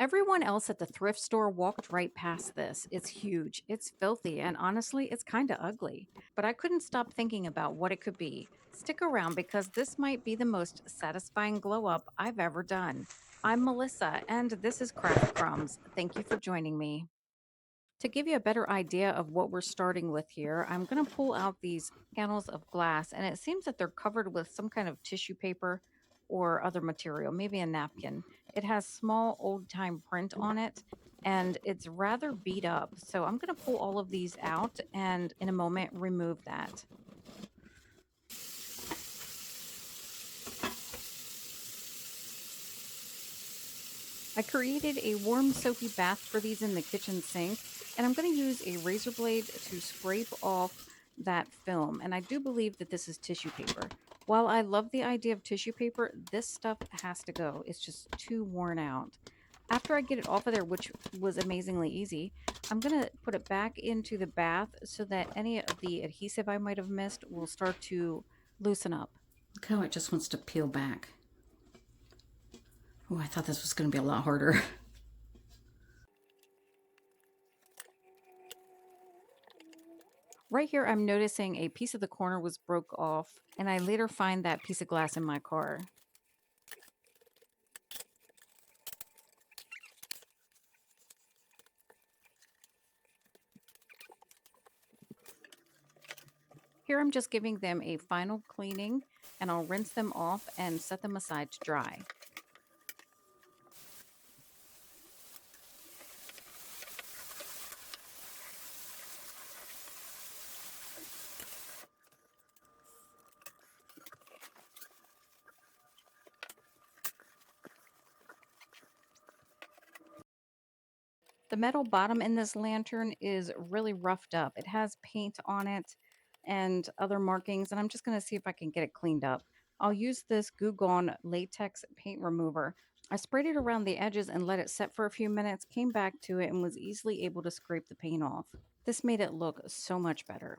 Everyone else at the thrift store walked right past this. It's huge, it's filthy, and honestly, it's kind of ugly. But I couldn't stop thinking about what it could be. Stick around because this might be the most satisfying glow up I've ever done. I'm Melissa, and this is Craft Crumbs. Thank you for joining me. To give you a better idea of what we're starting with here, I'm going to pull out these panels of glass, and it seems that they're covered with some kind of tissue paper or other material, maybe a napkin. It has small old time print on it, and it's rather beat up. So I'm going to pull all of these out and in a moment remove that. I created a warm soapy bath for these in the kitchen sink, and I'm going to use a razor blade to scrape off that film. And I do believe that this is tissue paper. While I love the idea of tissue paper, this stuff has to go. It's just too worn out. After I get it off of there, which was amazingly easy, I'm going to put it back into the bath so that any of the adhesive I might have missed will start to loosen up. Look how it just wants to peel back. Oh, I thought this was going to be a lot harder. Right here, I'm noticing a piece of the corner was broke off, and I later find that piece of glass in my car. Here, I'm just giving them a final cleaning, and I'll rinse them off and set them aside to dry. The metal bottom in this lantern is really roughed up. It has paint on it and other markings, and I'm just going to see if I can get it cleaned up. I'll use this Goo Gone latex paint remover. I sprayed it around the edges and let it set for a few minutes, came back to it, and was easily able to scrape the paint off. This made it look so much better.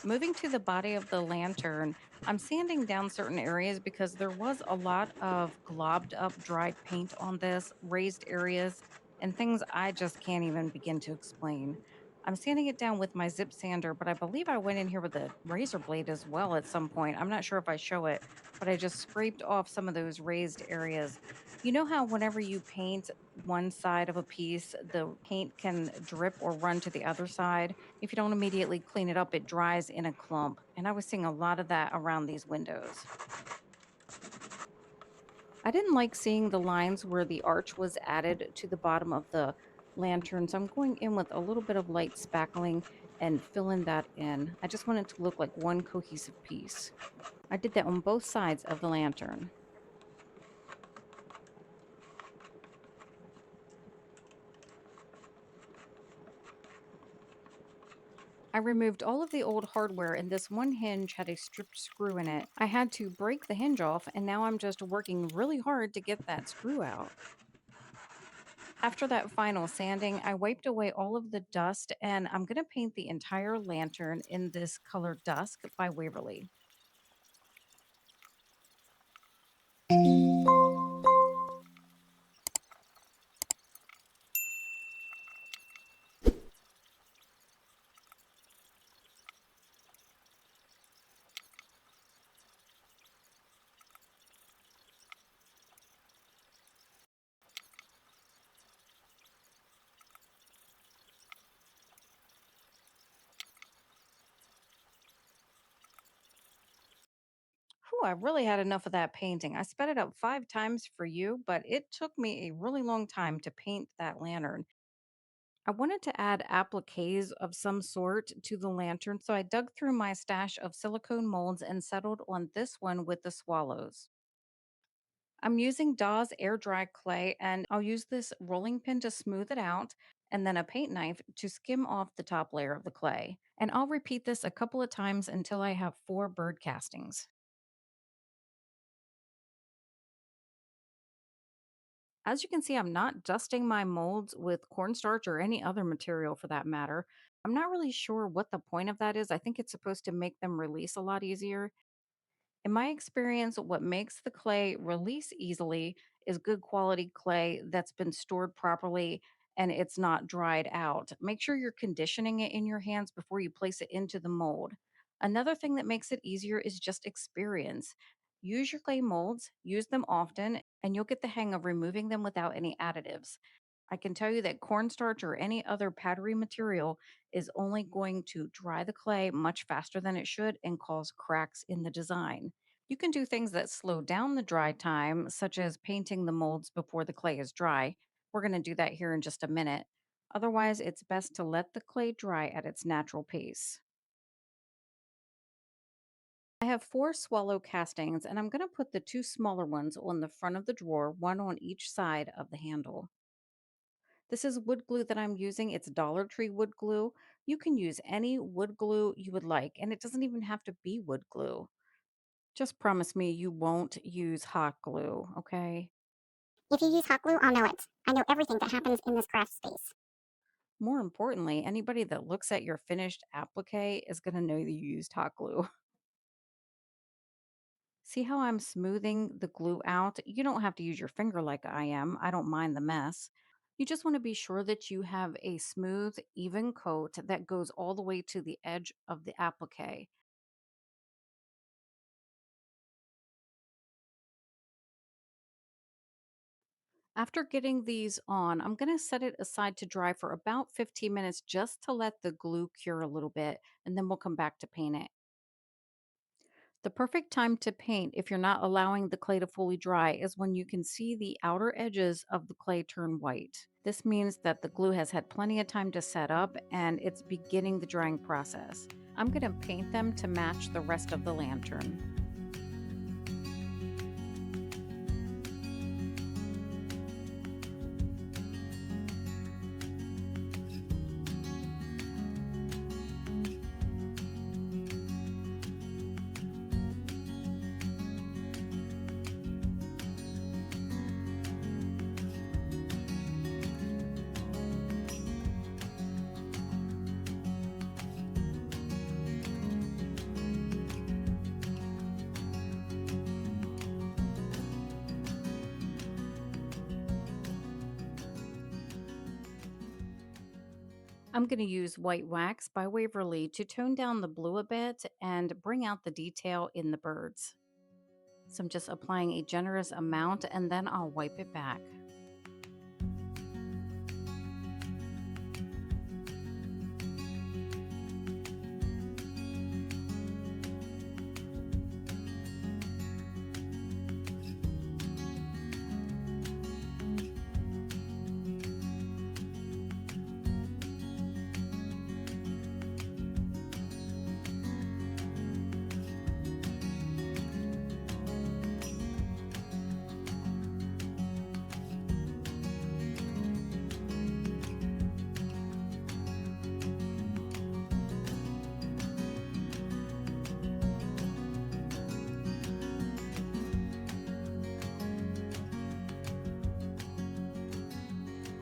Moving to the body of the lantern, I'm sanding down certain areas because there was a lot of globbed up dried paint on this, raised areas, and things I just can't even begin to explain. I'm sanding it down with my zip sander, but I believe I went in here with a razor blade as well at some point. I'm not sure if I show it, but I just scraped off some of those raised areas. You know how whenever you paint one side of a piece, the paint can drip or run to the other side? If you don't immediately clean it up, it dries in a clump. And I was seeing a lot of that around these windows. I didn't like seeing the lines where the arch was added to the bottom of the lantern. So I'm going in with a little bit of light spackling and filling that in. I just want it to look like one cohesive piece. I did that on both sides of the lantern. I removed all of the old hardware and this one hinge had a stripped screw in it. I had to break the hinge off and now I'm just working really hard to get that screw out. After that final sanding, I wiped away all of the dust and I'm going to paint the entire lantern in this color Dusk by Waverly. Whew, I really had enough of that painting. I sped it up 5 times for you, but it took me a really long time to paint that lantern. I wanted to add appliques of some sort to the lantern, so I dug through my stash of silicone molds and settled on this one with the swallows. I'm using Dawes air dry clay, and I'll use this rolling pin to smooth it out and then a paint knife to skim off the top layer of the clay. And I'll repeat this a couple of times until I have 4 bird castings. As you can see, I'm not dusting my molds with cornstarch or any other material for that matter. I'm not really sure what the point of that is. I think it's supposed to make them release a lot easier. In my experience, what makes the clay release easily is good quality clay that's been stored properly and it's not dried out. Make sure you're conditioning it in your hands before you place it into the mold. Another thing that makes it easier is just experience. Use your clay molds, use them often, and you'll get the hang of removing them without any additives. I can tell you that cornstarch or any other powdery material is only going to dry the clay much faster than it should and cause cracks in the design. You can do things that slow down the dry time, such as painting the molds before the clay is dry. We're going to do that here in just a minute. Otherwise, it's best to let the clay dry at its natural pace. I have four swallow castings, and I'm going to put the two smaller ones on the front of the drawer, one on each side of the handle. This is wood glue that I'm using. It's Dollar Tree wood glue. You can use any wood glue you would like, and it doesn't even have to be wood glue. Just promise me you won't use hot glue, okay? If you use hot glue, I'll know it. I know everything that happens in this craft space. More importantly, anybody that looks at your finished applique is going to know that you used hot glue. See how I'm smoothing the glue out? You don't have to use your finger like I am. I don't mind the mess. You just want to be sure that you have a smooth, even coat that goes all the way to the edge of the applique. After getting these on, I'm going to set it aside to dry for about 15 minutes just to let the glue cure a little bit, and then we'll come back to paint it. The perfect time to paint if you're not allowing the clay to fully dry is when you can see the outer edges of the clay turn white. This means that the glue has had plenty of time to set up and it's beginning the drying process. I'm going to paint them to match the rest of the lantern. I'm going to use white wax by Waverly to tone down the blue a bit and bring out the detail in the birds. So I'm just applying a generous amount and then I'll wipe it back.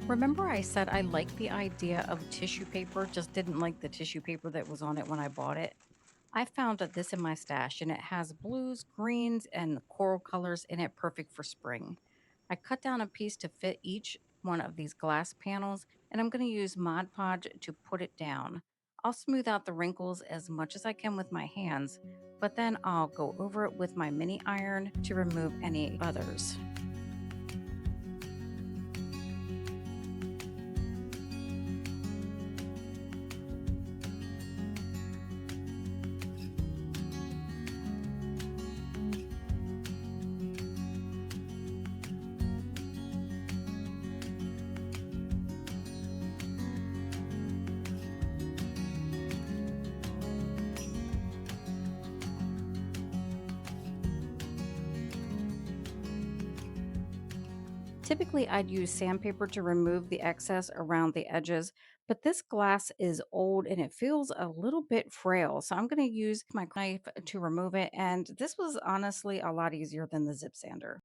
Remember, I said I liked the idea of tissue paper, just didn't like the tissue paper that was on it when I bought it. I found this in my stash and it has blues, greens, and coral colors in it, perfect for spring. I cut down a piece to fit each one of these glass panels, and I'm going to use Mod Podge to put it down. I'll smooth out the wrinkles as much as I can with my hands, but then I'll go over it with my mini iron to remove any others. Typically, I'd use sandpaper to remove the excess around the edges, but this glass is old and it feels a little bit frail. So I'm going to use my knife to remove it. And this was honestly a lot easier than the zip sander.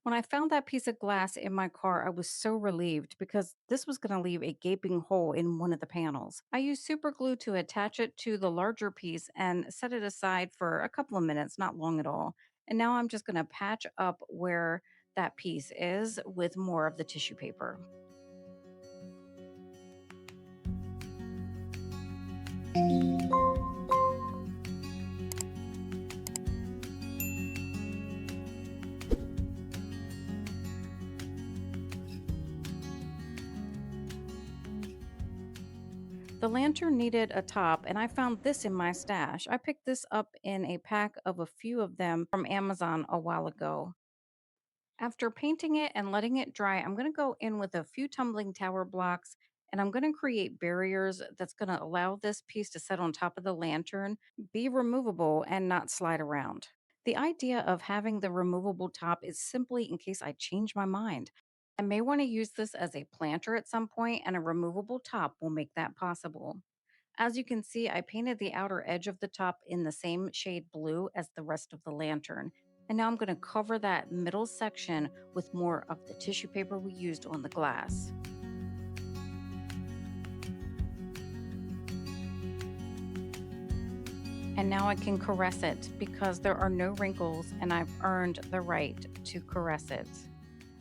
When I found that piece of glass in my car, I was so relieved because this was going to leave a gaping hole in one of the panels. I used super glue to attach it to the larger piece and set it aside for a couple of minutes, not long at all. And now I'm just going to patch up where that piece is with more of the tissue paper. The lantern needed a top, and I found this in my stash. I picked this up in a pack of a few of them from Amazon a while ago. After painting it and letting it dry, I'm going to go in with a few tumbling tower blocks and I'm going to create barriers that's going to allow this piece to set on top of the lantern, be removable, and not slide around. The idea of having the removable top is simply in case I change my mind. I may want to use this as a planter at some point, and a removable top will make that possible. As you can see, I painted the outer edge of the top in the same shade blue as the rest of the lantern. And now I'm going to cover that middle section with more of the tissue paper we used on the glass. And now I can caress it because there are no wrinkles and I've earned the right to caress it.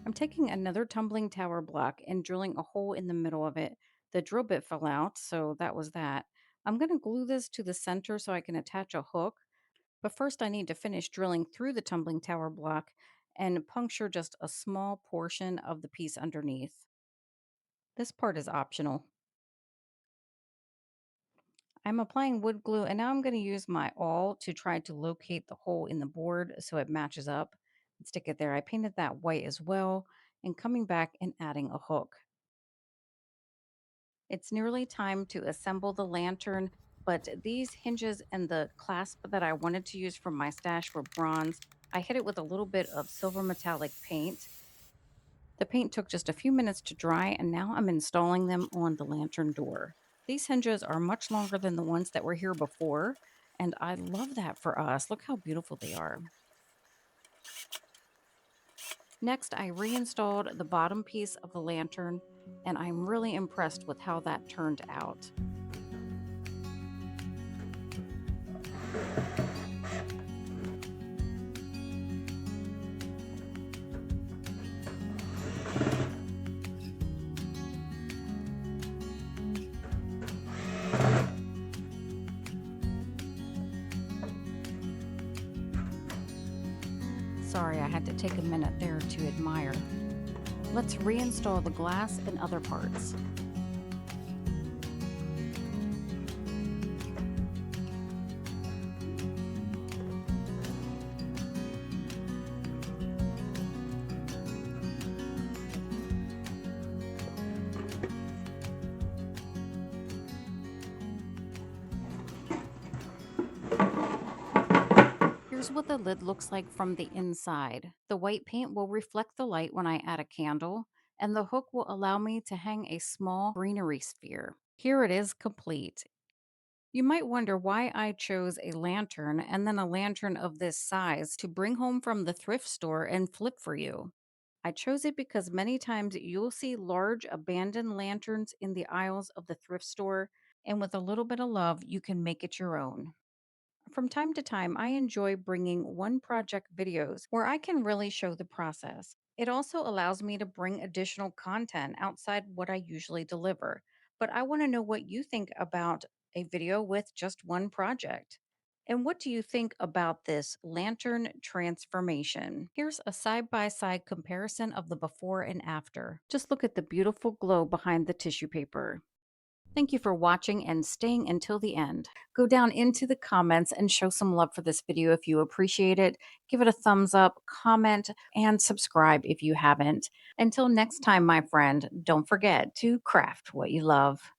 I'm taking another tumbling tower block and drilling a hole in the middle of it. The drill bit fell out, so that was that. I'm going to glue this to the center so I can attach a hook. But first, I need to finish drilling through the tumbling tower block and puncture just a small portion of the piece underneath. This part is optional. I'm applying wood glue and now I'm going to use my awl to try to locate the hole in the board so it matches up and stick it there. I painted that white as well and coming back and adding a hook. It's nearly time to assemble the lantern, but these hinges and the clasp that I wanted to use from my stash were bronze. I hit it with a little bit of silver metallic paint. The paint took just a few minutes to dry, and now I'm installing them on the lantern door. These hinges are much longer than the ones that were here before, and I love that for us. Look how beautiful they are. Next, I reinstalled the bottom piece of the lantern, and I'm really impressed with how that turned out. Sorry, I had to take a minute there to admire. Let's reinstall the glass and other parts. Here's what the lid looks like from the inside. The white paint will reflect the light when I add a candle, and the hook will allow me to hang a small greenery sphere. Here it is complete. You might wonder why I chose a lantern and then a lantern of this size to bring home from the thrift store and flip for you. I chose it because many times you'll see large abandoned lanterns in the aisles of the thrift store, and with a little bit of love, you can make it your own. From time to time, I enjoy bringing one project videos where I can really show the process. It also allows me to bring additional content outside what I usually deliver. But I want to know what you think about a video with just one project. And what do you think about this lantern transformation? Here's a side by side comparison of the before and after. Just look at the beautiful glow behind the tissue paper. Thank you for watching and staying until the end. Go down into the comments and show some love for this video if you appreciate it. Give it a thumbs up, comment, and subscribe if you haven't. Until next time, my friend, don't forget to craft what you love.